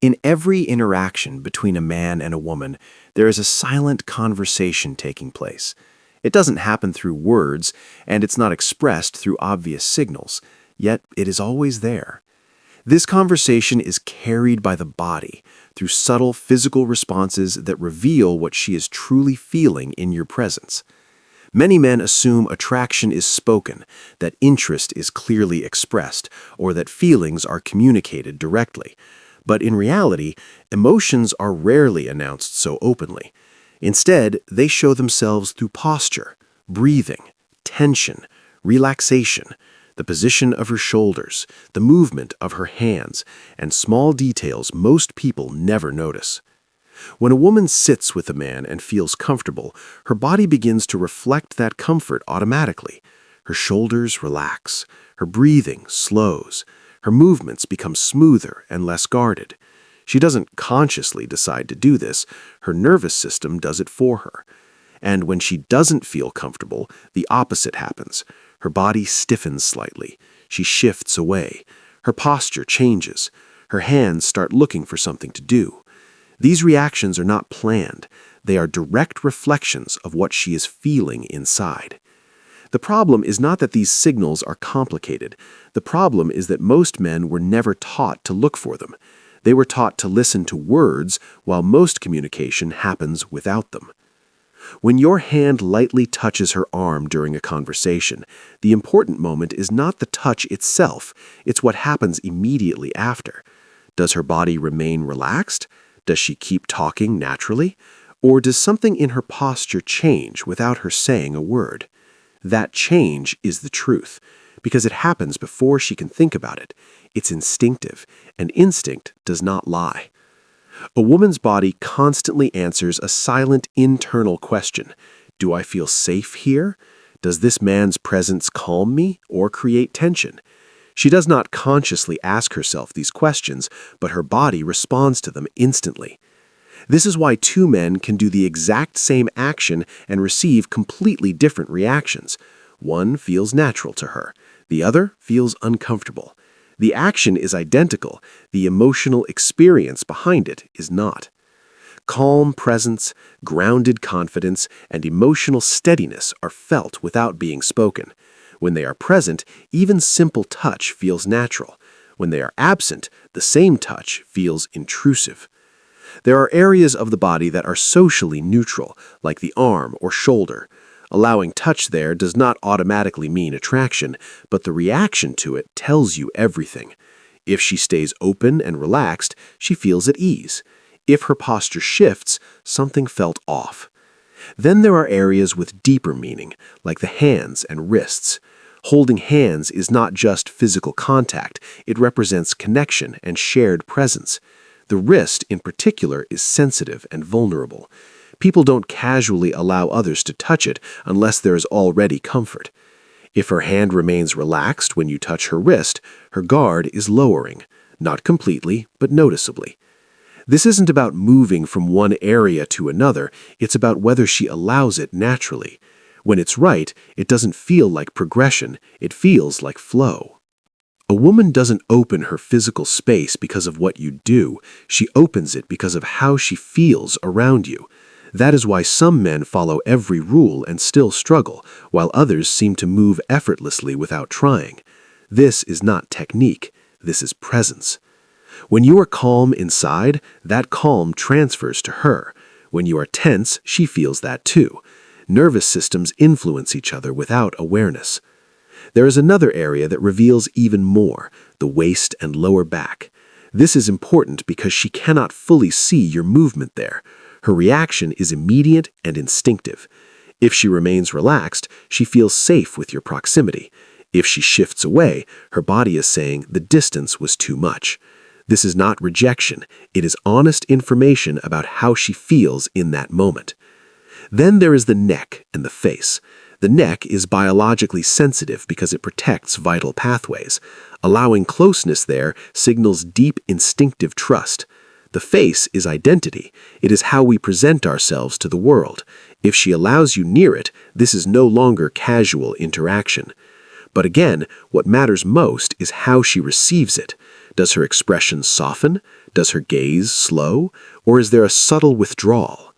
In every interaction between a man and a woman, there is a silent conversation taking place. It doesn't happen through words, and it's not expressed through obvious signals, yet it is always there. This conversation is carried by the body through subtle physical responses that reveal what she is truly feeling in your presence. Many men assume attraction is spoken, that interest is clearly expressed, or that feelings are communicated directly. But in reality, emotions are rarely announced so openly. Instead, they show themselves through posture, breathing, tension, relaxation, the position of her shoulders, the movement of her hands, and small details most people never notice. When a woman sits with a man and feels comfortable, her body begins to reflect that comfort automatically. Her shoulders relax, her breathing slows, her movements become smoother and less guarded. She doesn't consciously decide to do this, her nervous system does it for her. And when she doesn't feel comfortable, the opposite happens. Her body stiffens slightly, she shifts away, her posture changes, her hands start looking for something to do. These reactions are not planned, they are direct reflections of what she is feeling inside. The problem is not that these signals are complicated. The problem is that most men were never taught to look for them. They were taught to listen to words, while most communication happens without them. When your hand lightly touches her arm during a conversation, the important moment is not the touch itself, it's what happens immediately after. Does her body remain relaxed? Does she keep talking naturally? Or does something in her posture change without her saying a word? That change is the truth, because it happens before she can think about it. It's instinctive, and instinct does not lie. A woman's body constantly answers a silent internal question. Do I feel safe here? Does this man's presence calm me or create tension? She does not consciously ask herself these questions, but her body responds to them instantly. This is why two men can do the exact same action and receive completely different reactions. One feels natural to her, the other feels uncomfortable. The action is identical, the emotional experience behind it is not. Calm presence, grounded confidence, and emotional steadiness are felt without being spoken. When they are present, even simple touch feels natural. When they are absent, the same touch feels intrusive. There are areas of the body that are socially neutral, like the arm or shoulder. Allowing touch there does not automatically mean attraction, but the reaction to it tells you everything. If she stays open and relaxed, she feels at ease. If her posture shifts, something felt off. Then there are areas with deeper meaning, like the hands and wrists. Holding hands is not just physical contact, it represents connection and shared presence. The wrist, in particular, is sensitive and vulnerable. People don't casually allow others to touch it unless there is already comfort. If her hand remains relaxed when you touch her wrist, her guard is lowering, not completely, but noticeably. This isn't about moving from one area to another, it's about whether she allows it naturally. When it's right, it doesn't feel like progression, it feels like flow. A woman doesn't open her physical space because of what you do, she opens it because of how she feels around you. That is why some men follow every rule and still struggle, while others seem to move effortlessly without trying. This is not technique, this is presence. When you are calm inside, that calm transfers to her. When you are tense, she feels that too. Nervous systems influence each other without awareness. There is another area that reveals even more, the waist and lower back. This is important because she cannot fully see your movement there. Her reaction is immediate and instinctive. If she remains relaxed, she feels safe with your proximity. If she shifts away, her body is saying the distance was too much. This is not rejection, it is honest information about how she feels in that moment. Then there is the neck and the face. The neck is biologically sensitive because it protects vital pathways. Allowing closeness there signals deep instinctive trust. The face is identity. It is how we present ourselves to the world. If she allows you near it, this is no longer casual interaction. But again, what matters most is how she receives it. Does her expression soften? Does her gaze slow? Or is there a subtle withdrawal?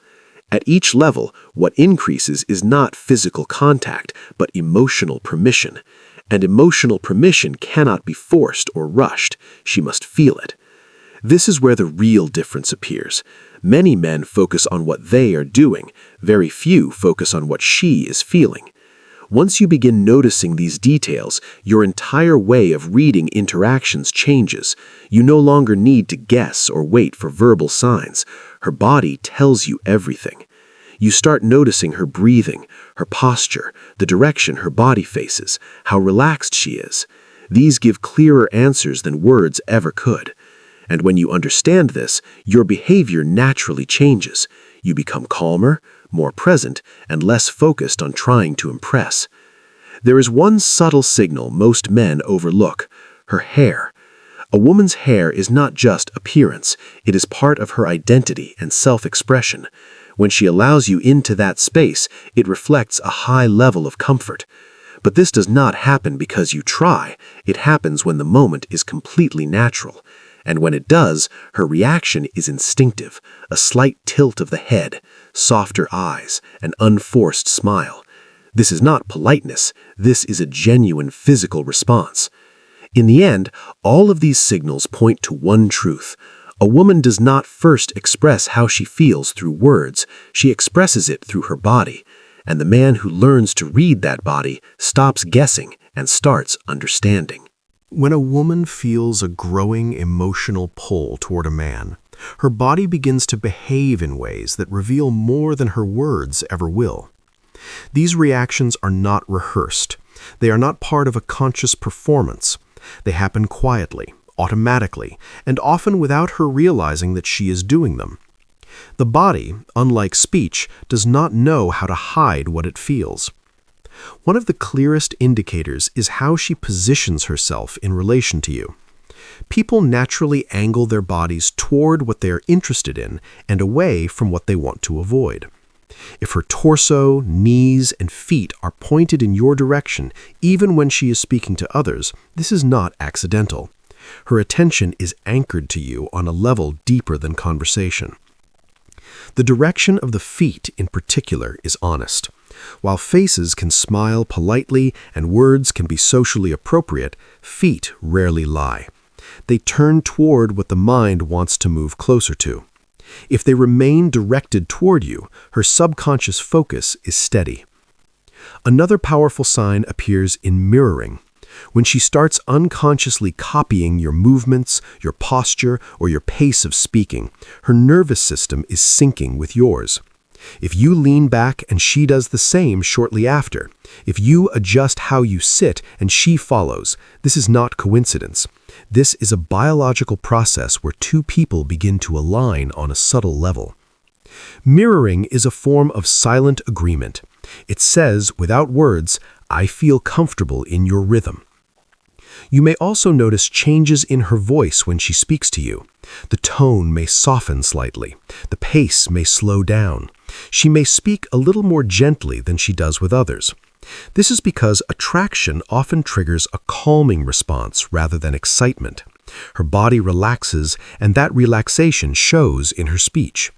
At each level, what increases is not physical contact, but emotional permission. And emotional permission cannot be forced or rushed. She must feel it. This is where the real difference appears. Many men focus on what they are doing. Very few focus on what she is feeling. Once you begin noticing these details, your entire way of reading interactions changes. You no longer need to guess or wait for verbal signs. Her body tells you everything. You start noticing her breathing, her posture, the direction her body faces, how relaxed she is. These give clearer answers than words ever could. And when you understand this, your behavior naturally changes. You become calmer, more present, and less focused on trying to impress. There is one subtle signal most men overlook: her hair. A woman's hair is not just appearance, it is part of her identity and self-expression. When she allows you into that space, it reflects a high level of comfort. But this does not happen because you try. It happens when the moment is completely natural. And when it does, her reaction is instinctive, a slight tilt of the head, softer eyes, an unforced smile. This is not politeness, this is a genuine physical response. In the end, all of these signals point to one truth. A woman does not first express how she feels through words, she expresses it through her body. And the man who learns to read that body stops guessing and starts understanding. When a woman feels a growing emotional pull toward a man, her body begins to behave in ways that reveal more than her words ever will. These reactions are not rehearsed. They are not part of a conscious performance. They happen quietly, automatically, and often without her realizing that she is doing them. The body, unlike speech, does not know how to hide what it feels. One of the clearest indicators is how she positions herself in relation to you. People naturally angle their bodies toward what they are interested in and away from what they want to avoid. If her torso, knees, and feet are pointed in your direction, even when she is speaking to others, this is not accidental. Her attention is anchored to you on a level deeper than conversation. The direction of the feet, in particular, is honest. While faces can smile politely and words can be socially appropriate, feet rarely lie. They turn toward what the mind wants to move closer to. If they remain directed toward you, her subconscious focus is steady. Another powerful sign appears in mirroring. When she starts unconsciously copying your movements, your posture, or your pace of speaking, her nervous system is syncing with yours. If you lean back and she does the same shortly after, if you adjust how you sit and she follows, this is not coincidence. This is a biological process where two people begin to align on a subtle level. Mirroring is a form of silent agreement. It says, without words, "I feel comfortable in your rhythm." You may also notice changes in her voice when she speaks to you. The tone may soften slightly. The pace may slow down. She may speak a little more gently than she does with others. This is because attraction often triggers a calming response rather than excitement. Her body relaxes, and that relaxation shows in her speech.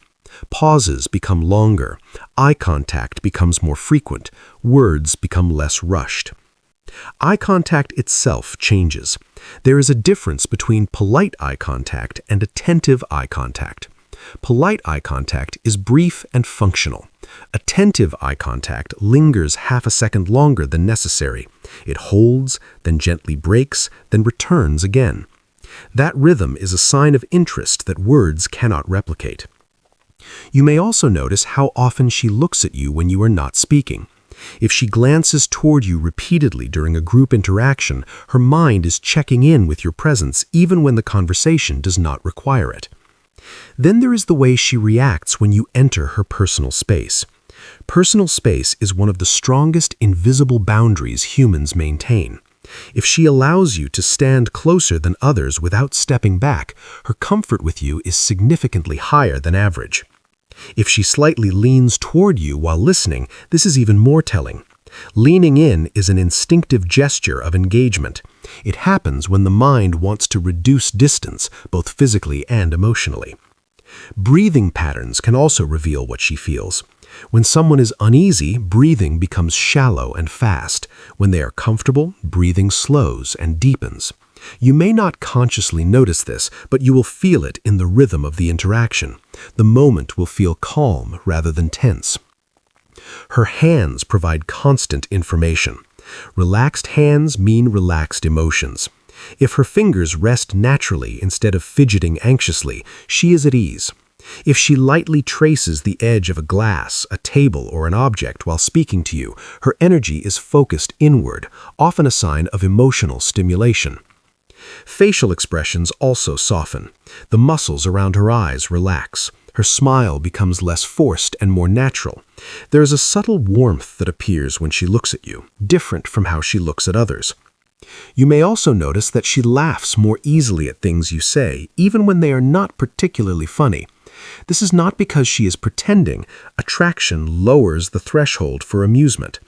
Pauses become longer. Eye contact becomes more frequent. Words become less rushed. Eye contact itself changes. There is a difference between polite eye contact and attentive eye contact. Polite eye contact is brief and functional. Attentive eye contact lingers half a second longer than necessary. It holds, then gently breaks, then returns again. That rhythm is a sign of interest that words cannot replicate. You may also notice how often she looks at you when you are not speaking. If she glances toward you repeatedly during a group interaction, her mind is checking in with your presence even when the conversation does not require it. Then there is the way she reacts when you enter her personal space. Personal space is one of the strongest invisible boundaries humans maintain. If she allows you to stand closer than others without stepping back, her comfort with you is significantly higher than average. If she slightly leans toward you while listening, this is even more telling. Leaning in is an instinctive gesture of engagement. It happens when the mind wants to reduce distance, both physically and emotionally. Breathing patterns can also reveal what she feels. When someone is uneasy, breathing becomes shallow and fast. When they are comfortable, breathing slows and deepens. You may not consciously notice this, but you will feel it in the rhythm of the interaction. The moment will feel calm rather than tense. Her hands provide constant information. Relaxed hands mean relaxed emotions. If her fingers rest naturally instead of fidgeting anxiously, she is at ease. If she lightly traces the edge of a glass, a table, or an object while speaking to you, her energy is focused inward, often a sign of emotional stimulation. Facial expressions also soften. The muscles around her eyes relax. Her smile becomes less forced and more natural. There is a subtle warmth that appears when she looks at you, different from how she looks at others. You may also notice that she laughs more easily at things you say, even when they are not particularly funny. This is not because she is pretending. Attraction lowers the threshold for amusement.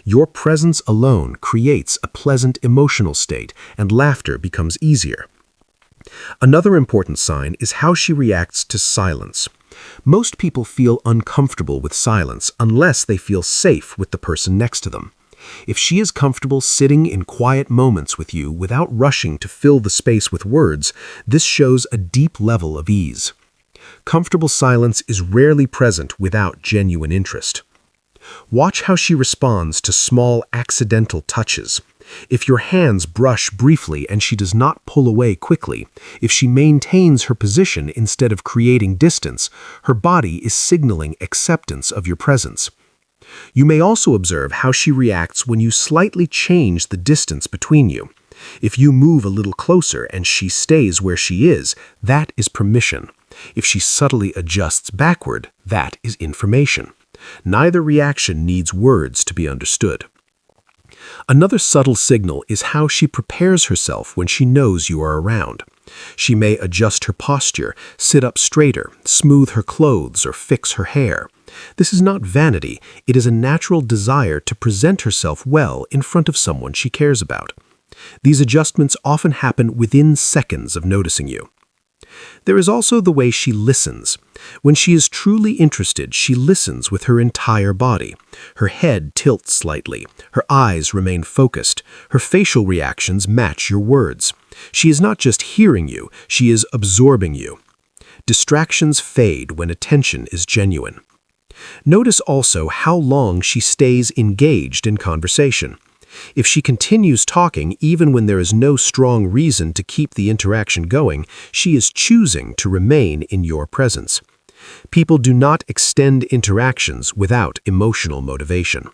Your presence alone creates a pleasant emotional state, and laughter becomes easier. Another important sign is how she reacts to silence. Most people feel uncomfortable with silence unless they feel safe with the person next to them. If she is comfortable sitting in quiet moments with you without rushing to fill the space with words, this shows a deep level of ease. Comfortable silence is rarely present without genuine interest. Watch how she responds to small accidental touches. If your hands brush briefly and she does not pull away quickly, if she maintains her position instead of creating distance, her body is signaling acceptance of your presence. You may also observe how she reacts when you slightly change the distance between you. If you move a little closer and she stays where she is, that is permission. If she subtly adjusts backward, that is information. Neither reaction needs words to be understood. Another subtle signal is how she prepares herself when she knows you are around. She may adjust her posture, sit up straighter, smooth her clothes, or fix her hair. This is not vanity, it is a natural desire to present herself well in front of someone she cares about. These adjustments often happen within seconds of noticing you. There is also the way she listens. When she is truly interested, she listens with her entire body. Her head tilts slightly. Her eyes remain focused. Her facial reactions match your words. She is not just hearing you, she is absorbing you. Distractions fade when attention is genuine. Notice also how long she stays engaged in conversation. If she continues talking even when there is no strong reason to keep the interaction going, she is choosing to remain in your presence. People do not extend interactions without emotional motivation.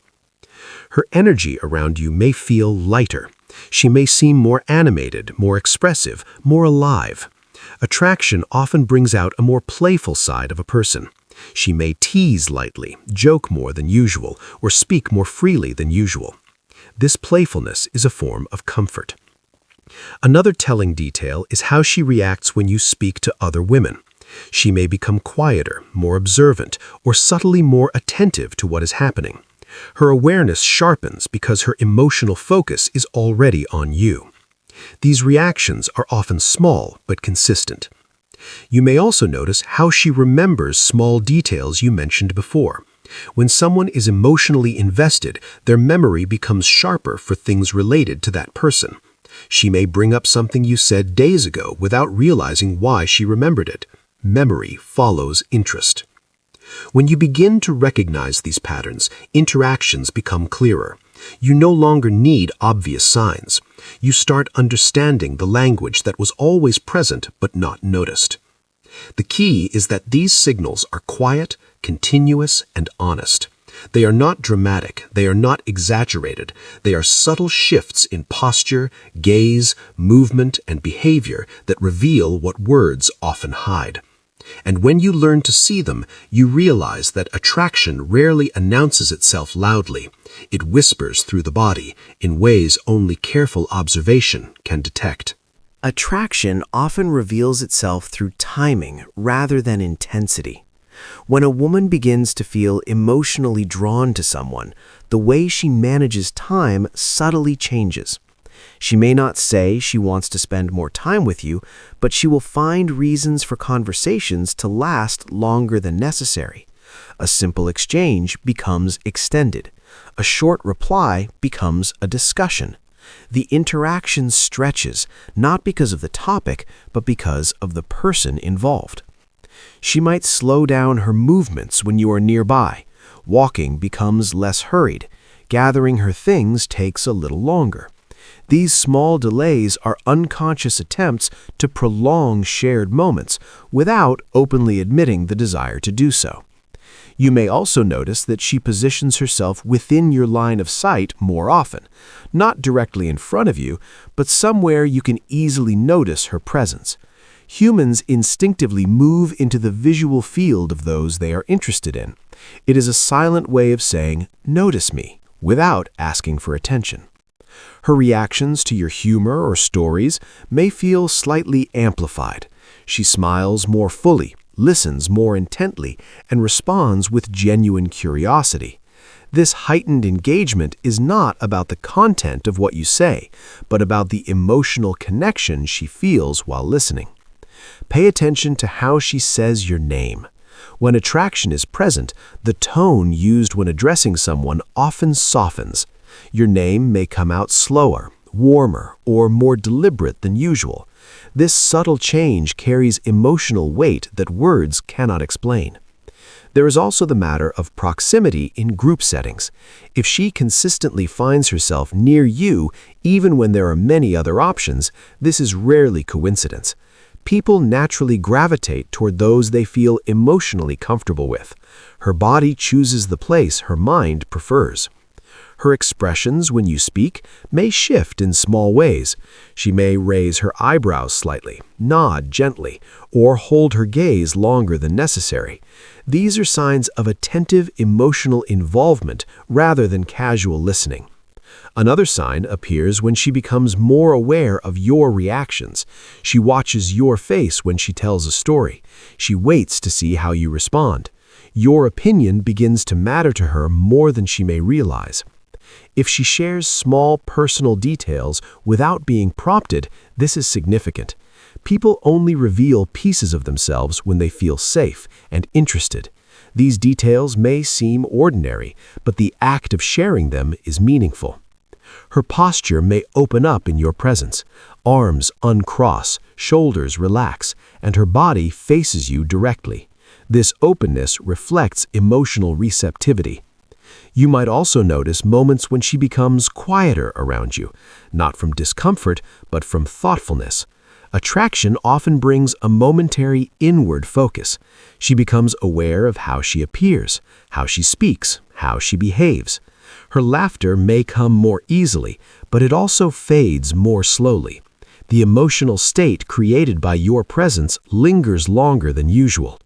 Her energy around you may feel lighter. She may seem more animated, more expressive, more alive. Attraction often brings out a more playful side of a person. She may tease lightly, joke more than usual, or speak more freely than usual. This playfulness is a form of comfort. Another telling detail is how she reacts when you speak to other women. She may become quieter, more observant, or subtly more attentive to what is happening. Her awareness sharpens because her emotional focus is already on you. These reactions are often small but consistent. You may also notice how she remembers small details you mentioned before. When someone is emotionally invested, their memory becomes sharper for things related to that person. She may bring up something you said days ago without realizing why she remembered it. Memory follows interest. When you begin to recognize these patterns, interactions become clearer. You no longer need obvious signs. You start understanding the language that was always present but not noticed. The key is that these signals are quiet, continuous, and honest. They are not dramatic, they are not exaggerated, they are subtle shifts in posture, gaze, movement, and behavior that reveal what words often hide. And when you learn to see them, you realize that attraction rarely announces itself loudly. It whispers through the body in ways only careful observation can detect. Attraction often reveals itself through timing rather than intensity. When a woman begins to feel emotionally drawn to someone, the way she manages time subtly changes. She may not say she wants to spend more time with you, but she will find reasons for conversations to last longer than necessary. A simple exchange becomes extended. A short reply becomes a discussion. The interaction stretches, not because of the topic, but because of the person involved. She might slow down her movements when you are nearby. Walking becomes less hurried. Gathering her things takes a little longer. These small delays are unconscious attempts to prolong shared moments without openly admitting the desire to do so. You may also notice that she positions herself within your line of sight more often, not directly in front of you, but somewhere you can easily notice her presence. Humans instinctively move into the visual field of those they are interested in. It is a silent way of saying, "Notice me," without asking for attention. Her reactions to your humor or stories may feel slightly amplified. She smiles more fully, listens more intently, and responds with genuine curiosity. This heightened engagement is not about the content of what you say, but about the emotional connection she feels while listening. Pay attention to how she says your name. When attraction is present, the tone used when addressing someone often softens. Your name may come out slower, warmer, or more deliberate than usual. This subtle change carries emotional weight that words cannot explain. There is also the matter of proximity in group settings. If she consistently finds herself near you, even when there are many other options, this is rarely coincidence. People naturally gravitate toward those they feel emotionally comfortable with. Her body chooses the place her mind prefers. Her expressions when you speak may shift in small ways. She may raise her eyebrows slightly, nod gently, or hold her gaze longer than necessary. These are signs of attentive emotional involvement rather than casual listening. Another sign appears when she becomes more aware of your reactions. She watches your face when she tells a story. She waits to see how you respond. Your opinion begins to matter to her more than she may realize. If she shares small personal details without being prompted, this is significant. People only reveal pieces of themselves when they feel safe and interested. These details may seem ordinary, but the act of sharing them is meaningful. Her posture may open up in your presence. Arms uncross, shoulders relax, and her body faces you directly. This openness reflects emotional receptivity. You might also notice moments when she becomes quieter around you, not from discomfort, but from thoughtfulness. Attraction often brings a momentary inward focus. She becomes aware of how she appears, how she speaks, how she behaves. Her laughter may come more easily, but it also fades more slowly. The emotional state created by your presence lingers longer than usual.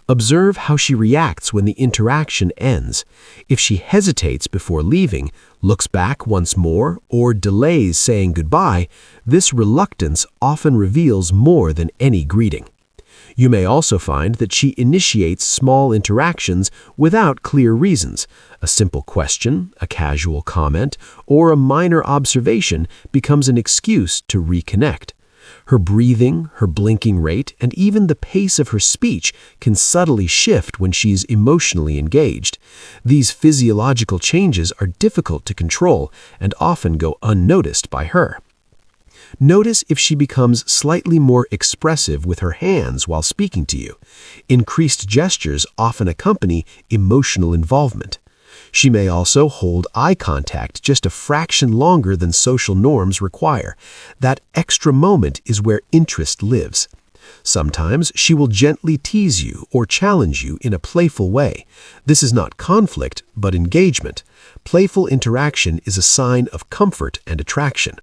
Observe how she reacts when the interaction ends. If she hesitates before leaving, looks back once more, or delays saying goodbye, this reluctance often reveals more than any greeting. You may also find that she initiates small interactions without clear reasons. A simple question, a casual comment, or a minor observation becomes an excuse to reconnect. Her breathing, her blinking rate, and even the pace of her speech can subtly shift when she's emotionally engaged. These physiological changes are difficult to control and often go unnoticed by her. Notice if she becomes slightly more expressive with her hands while speaking to you. Increased gestures often accompany emotional involvement. She may also hold eye contact just a fraction longer than social norms require. That extra moment is where interest lives. Sometimes she will gently tease you or challenge you in a playful way. This is not conflict, but engagement. Playful interaction is a sign of comfort and attraction.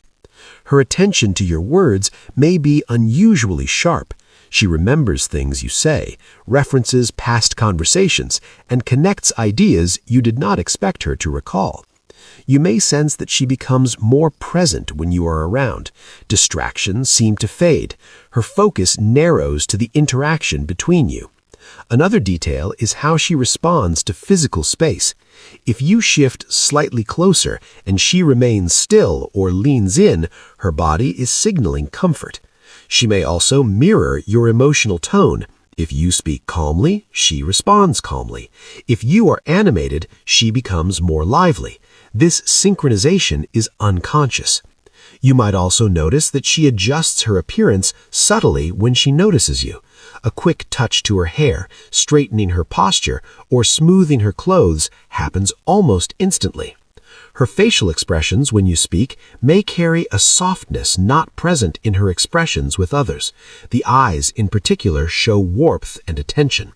Her attention to your words may be unusually sharp. She remembers things you say, references past conversations, and connects ideas you did not expect her to recall. You may sense that she becomes more present when you are around. Distractions seem to fade. Her focus narrows to the interaction between you. Another detail is how she responds to physical space. If you shift slightly closer and she remains still or leans in, her body is signaling comfort. She may also mirror your emotional tone. If you speak calmly, she responds calmly. If you are animated, she becomes more lively. This synchronization is unconscious. You might also notice that she adjusts her appearance subtly when she notices you. A quick touch to her hair, straightening her posture, or smoothing her clothes happens almost instantly. Her facial expressions when you speak may carry a softness not present in her expressions with others. The eyes, in particular, show warmth and attention.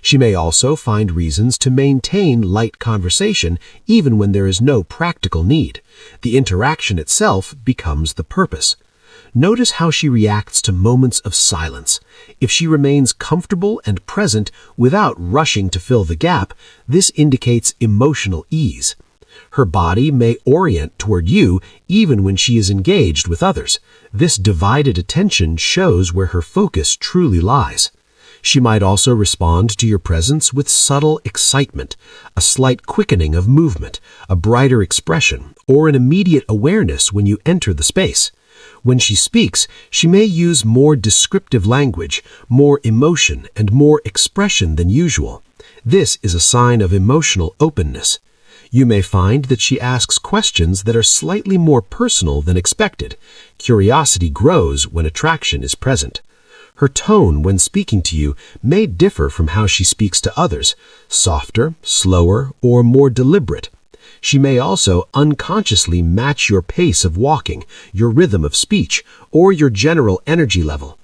She may also find reasons to maintain light conversation even when there is no practical need. The interaction itself becomes the purpose. Notice how she reacts to moments of silence. If she remains comfortable and present without rushing to fill the gap, this indicates emotional ease. Her body may orient toward you even when she is engaged with others. This divided attention shows where her focus truly lies. She might also respond to your presence with subtle excitement, a slight quickening of movement, a brighter expression, or an immediate awareness when you enter the space. When she speaks, she may use more descriptive language, more emotion, and more expression than usual. This is a sign of emotional openness. You may find that she asks questions that are slightly more personal than expected. Curiosity grows when attraction is present. Her tone when speaking to you may differ from how she speaks to others, softer, slower, or more deliberate. She may also unconsciously match your pace of walking, your rhythm of speech, or your general energy level.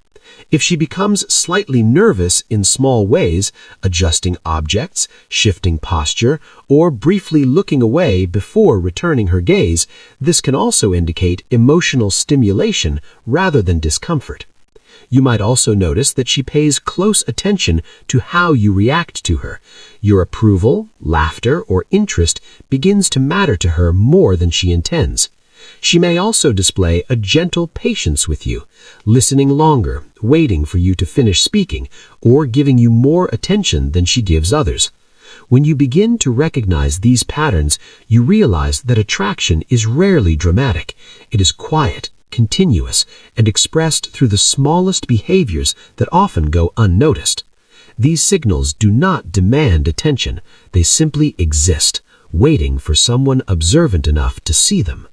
If she becomes slightly nervous in small ways, adjusting objects, shifting posture, or briefly looking away before returning her gaze, this can also indicate emotional stimulation rather than discomfort. You might also notice that she pays close attention to how you react to her. Your approval, laughter, or interest begins to matter to her more than she intends. She may also display a gentle patience with you, listening longer, waiting for you to finish speaking, or giving you more attention than she gives others. When you begin to recognize these patterns, you realize that attraction is rarely dramatic. It is quiet, continuous, and expressed through the smallest behaviors that often go unnoticed. These signals do not demand attention. They simply exist, waiting for someone observant enough to see them.